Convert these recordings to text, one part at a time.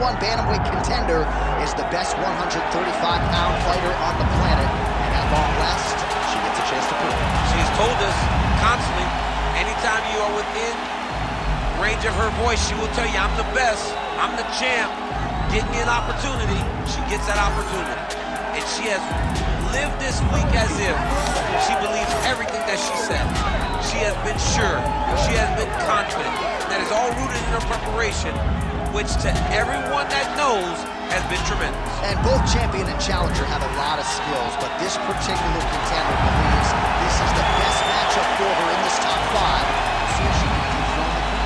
#1 bantamweight contender is the best 135-pound fighter on the planet, and at long last, she gets a chance to prove it. She's told us constantly, anytime you are within range of her voice, she will tell you, I'm the best, I'm the champ. Get me an opportunity, she gets that opportunity. And she has lived this week as if she believes everything that she said. She has been sure, she has been confident. That is all rooted in her preparation, which to everyone that knows has been tremendous. And both champion and challenger have a lot of skills, but this particular contender believes this is the best matchup for her in this top 5. See if she can dethrone the crown.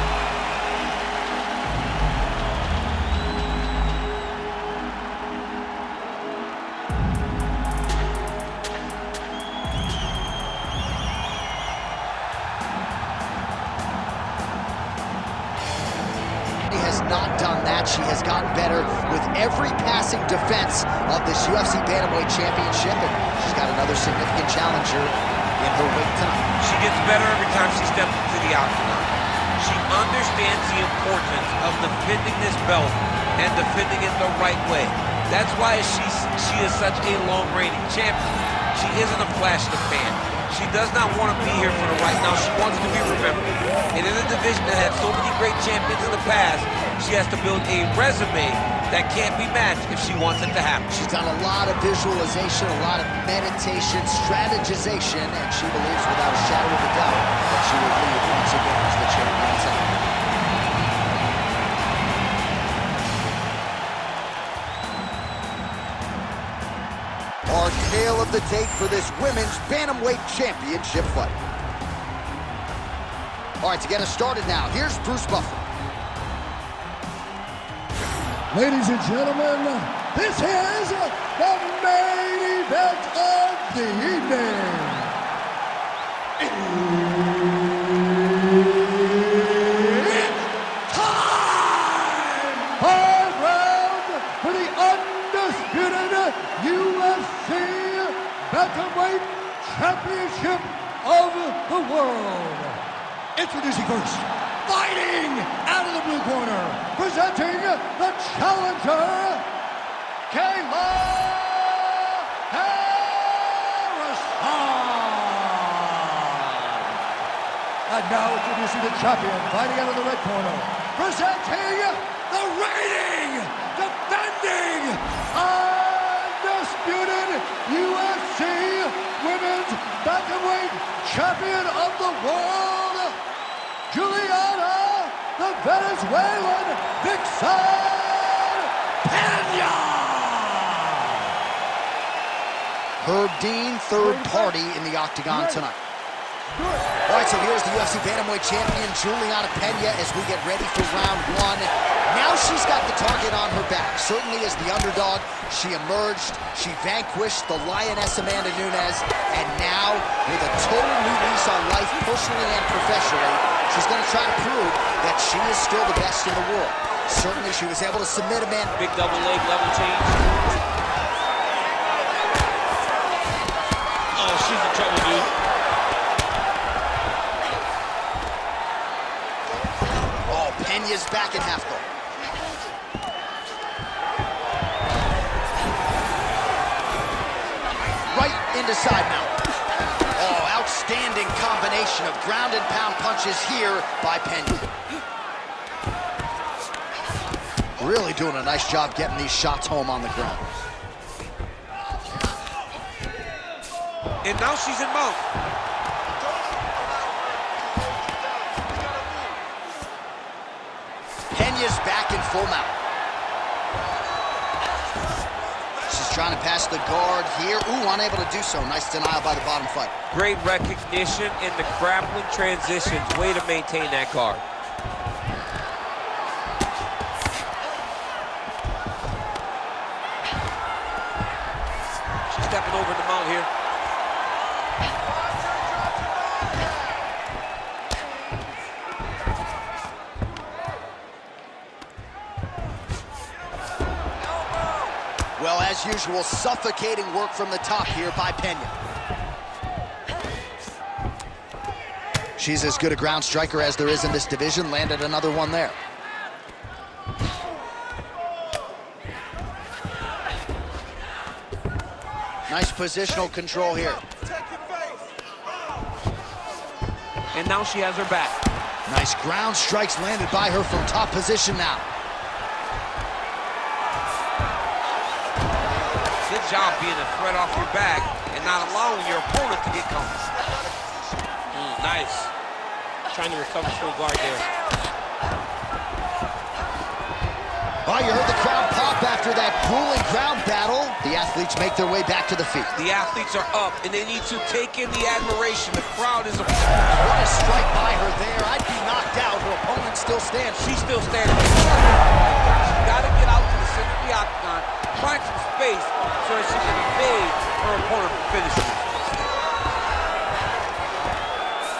Has not done that. She has gotten better with every passing defense of this UFC Bantamweight Championship, and she's got another significant challenger in her weight tonight. She gets better every time she steps into the octagon. She understands the importance of defending this belt and defending it the right way. That's why she is such a long-reigning champion. She isn't a flash in the pan. She does not want to be here for the right now. She wants to be remembered. And in a division that had so many great champions in the past, she has to build a resume that can't be matched if she wants it to happen. She's done a lot of visualization, a lot of meditation, strategization, and she believes without a shadow of a doubt that she will lead once again as the champion tonight. Our tale of the tape for this women's bantamweight championship fight. All right, to get us started now, here's Bruce Buffer. Ladies and gentlemen, this is the main event of the evening. It's time! 5 rounds for the undisputed UFC Bantamweight Championship of the world. Introducing first, fighting out of the blue corner, presenting the challenger, Kayla And now introducing the champion, fighting out of the red corner, presenting the reigning, defending, undisputed UFC Women's Bantamweight Champion of the World, Julianna, the Venezuelan Vixen Peña! Herb Dean, third party in the octagon tonight. All right, so here's the UFC Bantamweight Champion, Julianna Peña, as we get ready for round 1. Now she's got the target on her back. Certainly as the underdog, she emerged, she vanquished the Lioness Amanda Nunes, and now, with a total new lease on life, personally and professionally, she's going to try to prove that she is still the best in the world. Certainly she was able to submit a man. Big double leg level change. Oh, she's in trouble, dude. Peña's back in half guard. Right into side mount. Oh, outstanding combination of ground and pound punches here by Peña. Really doing a nice job getting these shots home on the ground. And now she's in mount. Peña's back in full mount. She's trying to pass the guard here. Ooh, unable to do so. Nice denial by the bottom fighter. Great recognition in the grappling transitions. Way to maintain that guard. She's stepping over the mount here. Well, as usual, suffocating work from the top here by Peña. She's as good a ground striker as there is in this division. Landed another one there. Nice positional control here. And now she has her back. Nice ground strikes landed by her from top position now. Good job being a threat off your back and not allowing your opponent to get comfortable. Nice. Trying to recover full guard there. Oh, you heard the crowd pop after that grueling ground battle. The athletes make their way back to the feet. The athletes are up, and they need to take in the admiration. The crowd is... What a strike by her there. I'd be knocked out. Her opponent still stands. She's still standing. She's got to get out to the center of the octagon, find some space so that she can evade her opponent from finishing.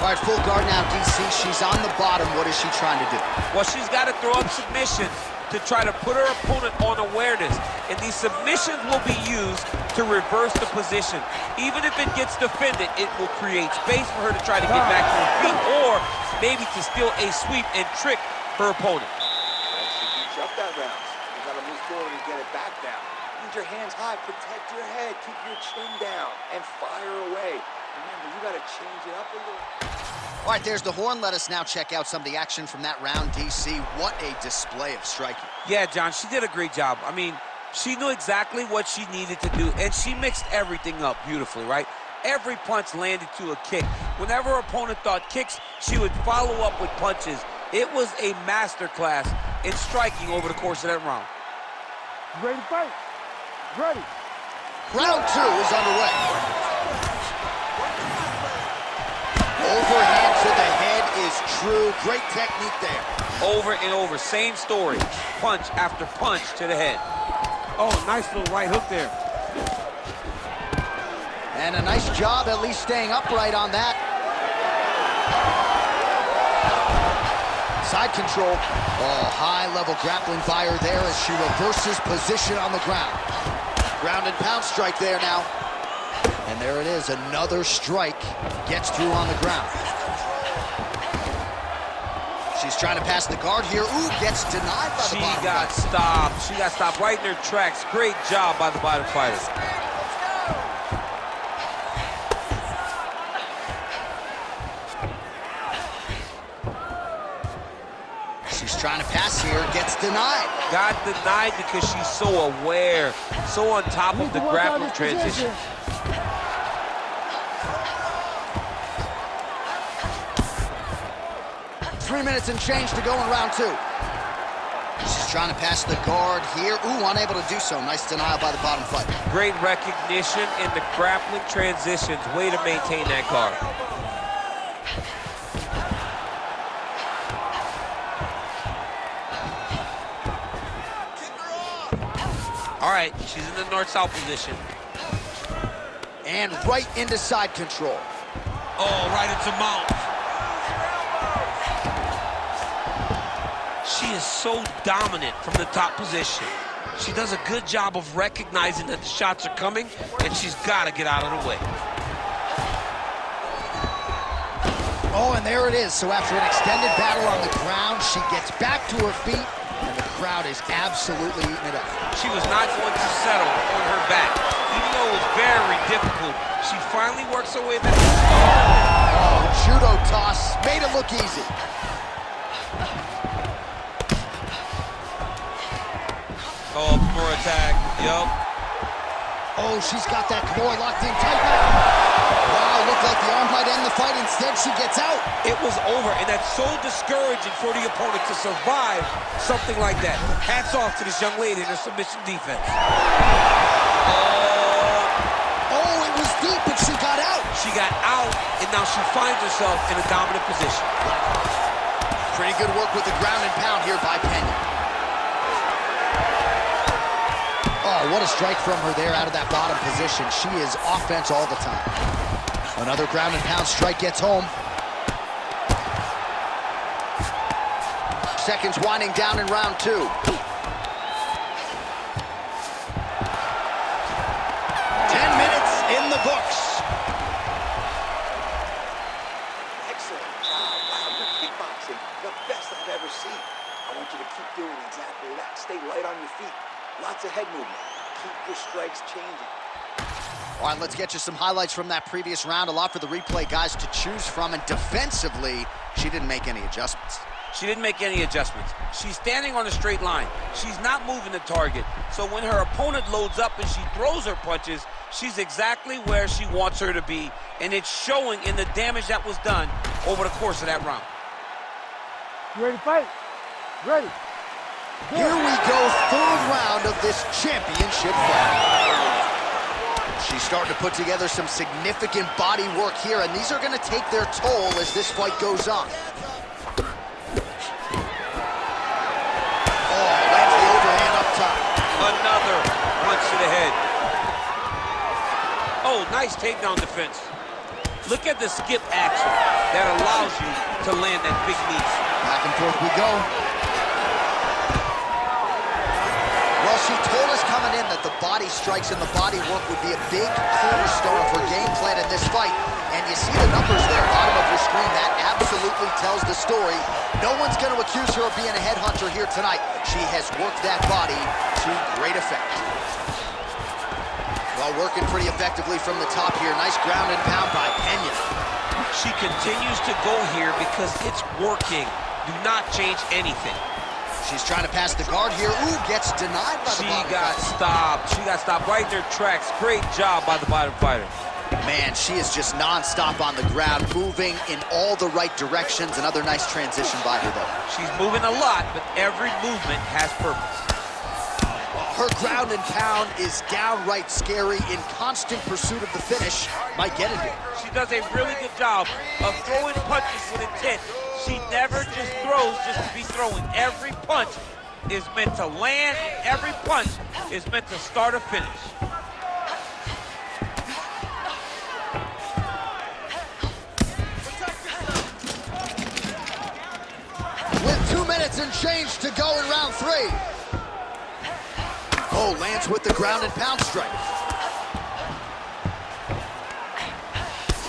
All right, full guard now, DC. She's on the bottom. What is she trying to do? Well, she's got to throw up submissions to try to put her opponent on awareness. And these submissions will be used to reverse the position. Even if it gets defended, it will create space for her to try to get back to her feet, or maybe to steal a sweep and trick her opponent. She beats you up that round. You gotta move forward and get it back down. Use your hands high, protect your head, keep your chin down, and fire away. Remember, you gotta change it up a little. All right, there's the horn. Let us now check out some of the action from that round, DC. What a display of striking. Yeah, John, she did a great job. I mean, she knew exactly what she needed to do, and she mixed everything up beautifully, right? Every punch landed to a kick. Whenever her opponent thought kicks, she would follow up with punches. It was a masterclass in striking over the course of that round. Ready to fight? Ready. Round 2 is underway. Overhand to the head is true. Great technique there. Over and over, same story. Punch after punch to the head. Oh, nice little right hook there. And a nice job at least staying upright on that. Side control. Oh, high-level grappling by her there as she reverses position on the ground. Ground and pound strike there now. And there it is, another strike gets through on the ground. She's trying to pass the guard here. Ooh, gets denied by the bottom. She got stopped. She got stopped right in her tracks. Great job by the bottom fighter. She's trying to pass here, gets denied. Got denied because she's so aware, so on top of the grappling transition. 3 minutes and change to go in round 2. She's trying to pass the guard here. Ooh, unable to do so. Nice denial by the bottom fighter. Great recognition in the grappling transitions. Way to maintain that guard. All right, she's in the north-south position. And right into side control. Oh, right into mount. She is so dominant from the top position. She does a good job of recognizing that the shots are coming, and she's got to get out of the way. Oh, and there it is. So after an extended battle on the ground, she gets back to her feet, and the crowd is absolutely eating it up. She was not going to settle on her back. Even though it was very difficult, she finally works her way back. Oh, judo toss. Made it look easy. Oh, Kimura attack. Yup. Oh, she's got that Kimura locked in tight now. Wow, looked like the arm might end the fight. Instead, she gets out. It was over, and that's so discouraging for the opponent to survive something like that. Hats off to this young lady in her submission defense. Oh, it was deep, but she got out. She got out, and now she finds herself in a dominant position. Pretty good work with the ground and pound here by Peña. Oh, what a strike from her there out of that bottom position. She is offense all the time. Another ground and pound strike gets home. Seconds winding down in round 2. 10 minutes in the books. Excellent job. Wow, you're kickboxing. The best I've ever seen. I want you to keep doing exactly that. Stay light on your feet. Lots of head movement. Keep your strikes changing. All right, let's get you some highlights from that previous round. A lot for the replay guys to choose from, and defensively, she didn't make any adjustments. She didn't make any adjustments. She's standing on a straight line. She's not moving the target. So when her opponent loads up and she throws her punches, she's exactly where she wants her to be, and it's showing in the damage that was done over the course of that round. You ready to fight? Ready. Here we go, third round of this championship fight. She's starting to put together some significant body work here, and these are going to take their toll as this fight goes on. Oh, lands the overhand up top. Another punch to the head. Oh, nice takedown defense. Look at the skip action that allows you to land that big knee. Back and forth we go. Well, she told us coming in that the body strikes and the body work would be a big cornerstone of her game plan in this fight. And you see the numbers there, bottom of your screen. That absolutely tells the story. No one's going to accuse her of being a headhunter here tonight. She has worked that body to great effect. Well, working pretty effectively from the top here. Nice ground and pound by Peña. She continues to go here because it's working. Do not change anything. She's trying to pass the guard here. Ooh, gets denied by the bottom She got stopped. She got stopped right in her tracks. Great job by the bottom fighter. Man, she is just non-stop on the ground, moving in all the right directions. Another nice transition by her, though. She's moving a lot, but every movement has purpose. Her ground and pound is downright scary, in constant pursuit of the finish. Might get it here. She does a really good job of throwing punches with intent. She never just throws just to be throwing. Every punch is meant to land. Every punch is meant to start a finish. With 2 minutes and change to go in round 3. Oh, lands with the ground and pound strike.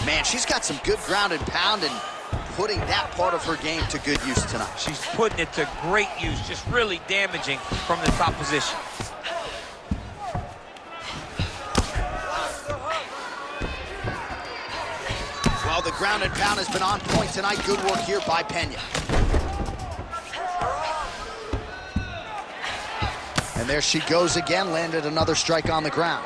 Man, she's got some good ground and pound and putting that part of her game to good use tonight. She's putting it to great use, just really damaging from the top position. Well, the ground and pound has been on point tonight. Good work here by Peña. And there she goes again, landed another strike on the ground.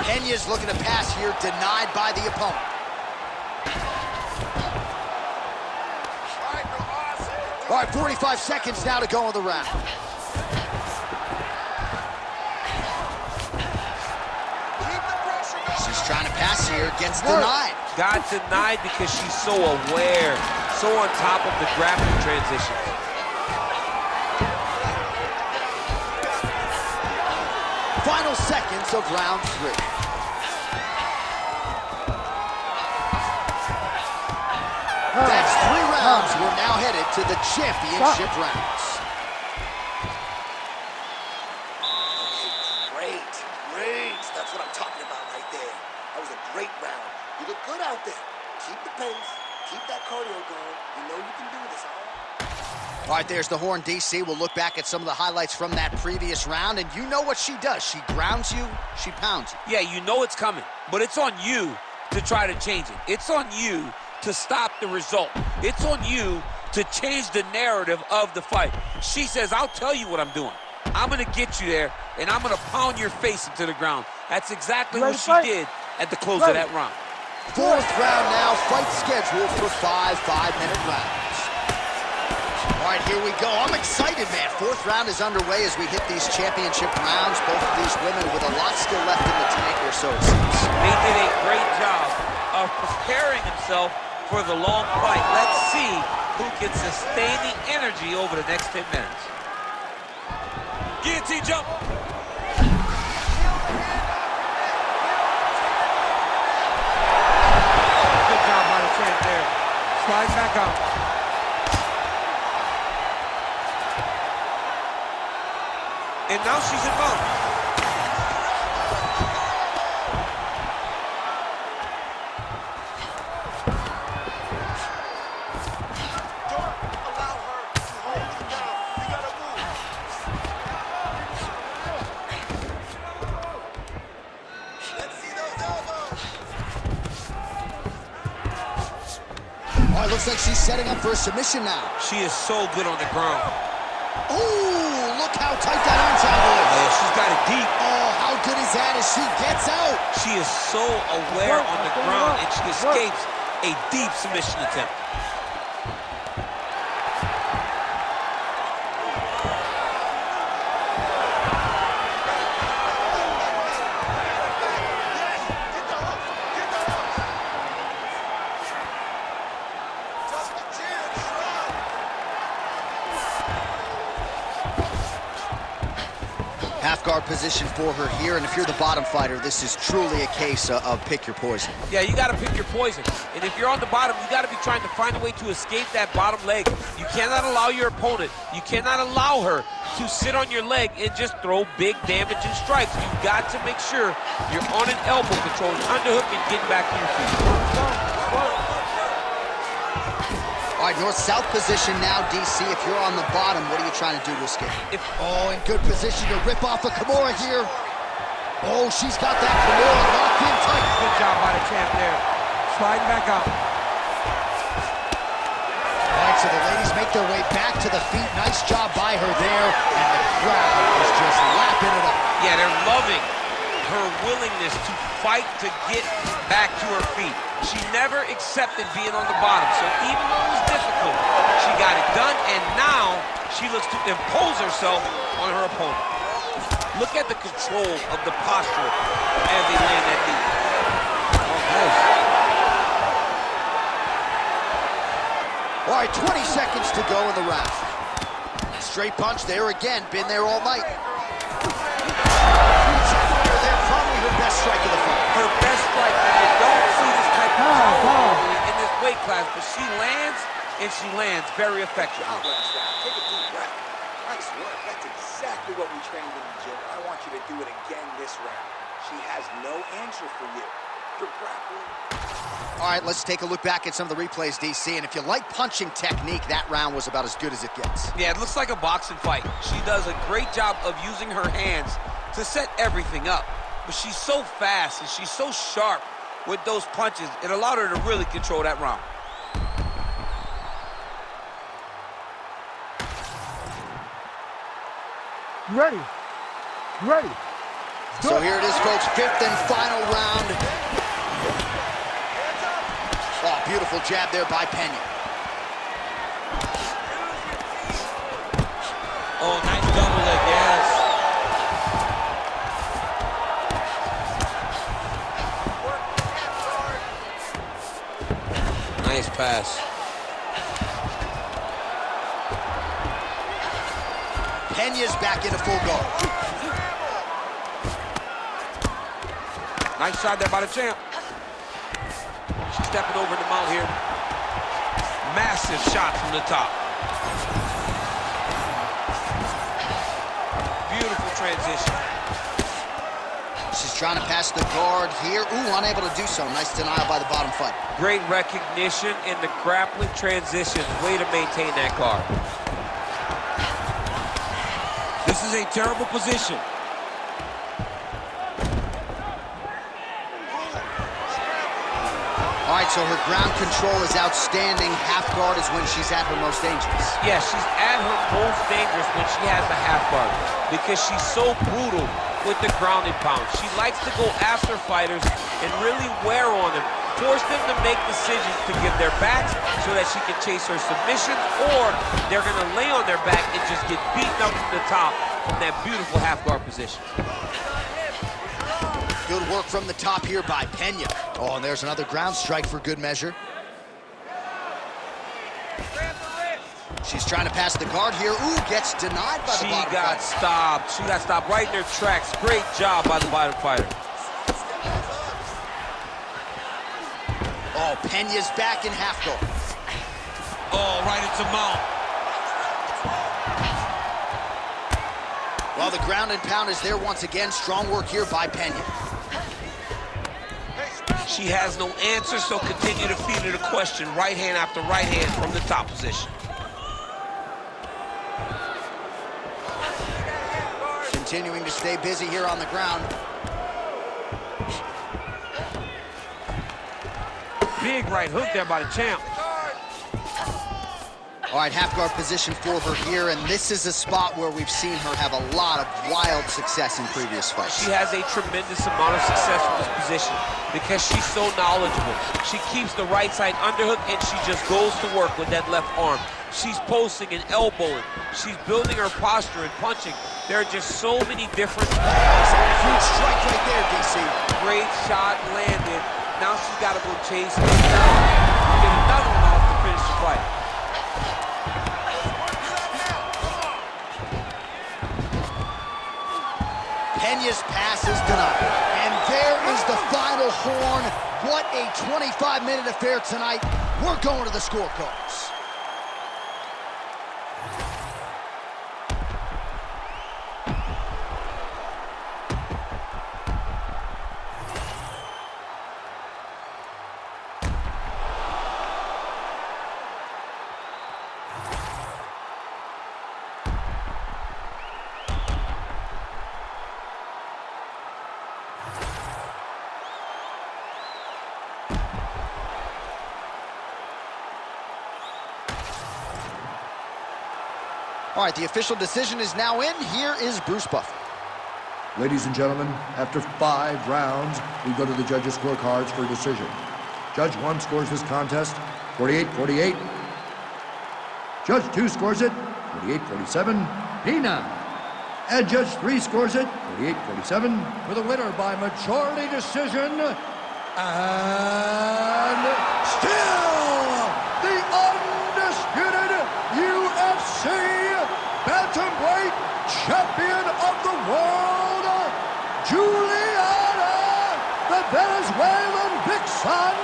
Peña's looking to pass here, denied by the opponent. All right, 45 seconds now to go in the round. She's trying to pass here, gets denied. Got denied because she's so aware, so on top of the grappling transition. Final seconds of round 3. That's 3 rounds. We're now headed to the championship rounds. Great. That's what I'm talking about right there. That was a great round. You look good out there. Keep the pace. Keep that cardio going. You know you can do this, all right? All right, there's the horn, DC. We'll look back at some of the highlights from that previous round, and you know what she does. She grounds you, she pounds you. Yeah, you know it's coming, but it's on you to try to change it. It's on you to stop the result. It's on you to change the narrative of the fight. She says, I'll tell you what I'm doing. I'm going to get you there, and I'm going to pound your face into the ground. That's exactly what she did at the close of that round. 4th round now, fight scheduled for 5 5-minute rounds. All right, here we go. I'm excited, man. 4th round is underway as we hit these championship rounds. Both of these women with a lot still left in the tank, or so it seems. They did a great job of preparing himself for the long fight. Let's see who can sustain the energy over the next 10 minutes. Guillotine jump. Good job by the champ there. Sliding back up. And now she's in mode. right, looks like she's setting up for a submission now. She is so good on the ground. Oh, look how tight that arm triangle is. Yeah, she's got it deep. Oh, how good is that as she gets out? She is so aware on the ground, and she escapes a deep submission attempt. Half guard position for her here, and if you're the bottom fighter, this is truly a case of pick your poison. Yeah, you got to pick your poison. And if you're on the bottom, you got to be trying to find a way to escape that bottom leg. You cannot allow your opponent, you cannot allow her to sit on your leg and just throw big damaging strikes. You've got to make sure you're on an elbow control, an underhook, and getting back to your feet. All right, north-south position now, DC. If you're on the bottom, what are you trying to do to escape? Oh, in good position to rip off a Kimura here. Oh, she's got that Kimura locked in tight. Good job by the champ there. Sliding back out. All right, so the ladies make their way back to the feet. Nice job by her there, and the crowd is just lapping it up. Yeah, they're loving her willingness to fight to get back to her feet. She never accepted being on the bottom, so even though it was difficult, she got it done, and now she looks to impose herself on her opponent. Look at the control of the posture as they land that knee. Oh, nice. All right, 20 seconds to go in the round. Straight punch there again, been there all night. There, probably her best strike of the fight. Her best strike, and you don't see this type of power in this weight class, but she lands, and she lands very effectively. Take a deep breath. Nice work. That's exactly what we trained in the gym. I want you to do it again this round. She has no answer for you. You're grappling. All right, let's take a look back at some of the replays, DC. And if you like punching technique, that round was about as good as it gets. Yeah, it looks like a boxing fight. She does a great job of using her hands to set everything up. But she's so fast and she's so sharp with those punches, it allowed her to really control that round. Ready. Ready. So here it is, folks, fifth and final round. Oh, beautiful jab there by Peña. Oh, nice double leg, yes. Nice pass. Peña's back into full guard. Nice shot there by the champ. She's stepping over the mount here. Massive shot from the top. Beautiful transition. She's trying to pass the guard here. Ooh, unable to do so. Nice denial by the bottom fighter. Great recognition in the grappling transition. Way to maintain that guard. This is a terrible position. All right, so her ground control is outstanding. Half guard is when she's at her most dangerous. Yeah, she's at her most dangerous when she has the half guard because she's so brutal with the ground and pound. She likes to go after fighters and really wear on them, force them to make decisions to give their backs so that she can chase her submissions, or they're going to lay on their back and just get beaten up from the top from that beautiful half guard position. Good work from the top here by Peña. Oh, and there's another ground strike for good measure. She's trying to pass the guard here. Ooh, gets denied by the bottom fighter. She got stopped. She got stopped right in her tracks. Great job by the bottom fighter. Oh, Peña's back in half guard. Oh, right into mount. Well, the ground and pound is there once again. Strong work here by Peña. She has no answer, so continue to feed her the question. Right hand after right hand from the top position. Continuing to stay busy here on the ground. Big right hook there by the champ. All right, half guard position for her here, and this is a spot where we've seen her have a lot of wild success in previous fights. She has a tremendous amount of success from this position because she's so knowledgeable. She keeps the right side underhook, and she just goes to work with that left arm. She's posting and elbowing. She's building her posture and punching. There are just so many different... Huge strike right there, DC. Great shot landed. Now she's got to go chase it down. Get another one off to finish the fight. Peña's pass is denied. And there is the final horn. What a 25-minute affair tonight. We're going to the scorecards. All right, the official decision is now in. Here is Bruce Buffer. Ladies and gentlemen, after 5 rounds, we go to the judges' scorecards for a decision. Judge 1 scores this contest 48-48. Judge 2 scores it 48-47. Peña. And Judge 3 scores it 48-47. For the winner by majority decision, and still the undisputed UFC bantamweight champion of the world, Julianna, the Venezuelan Vixen,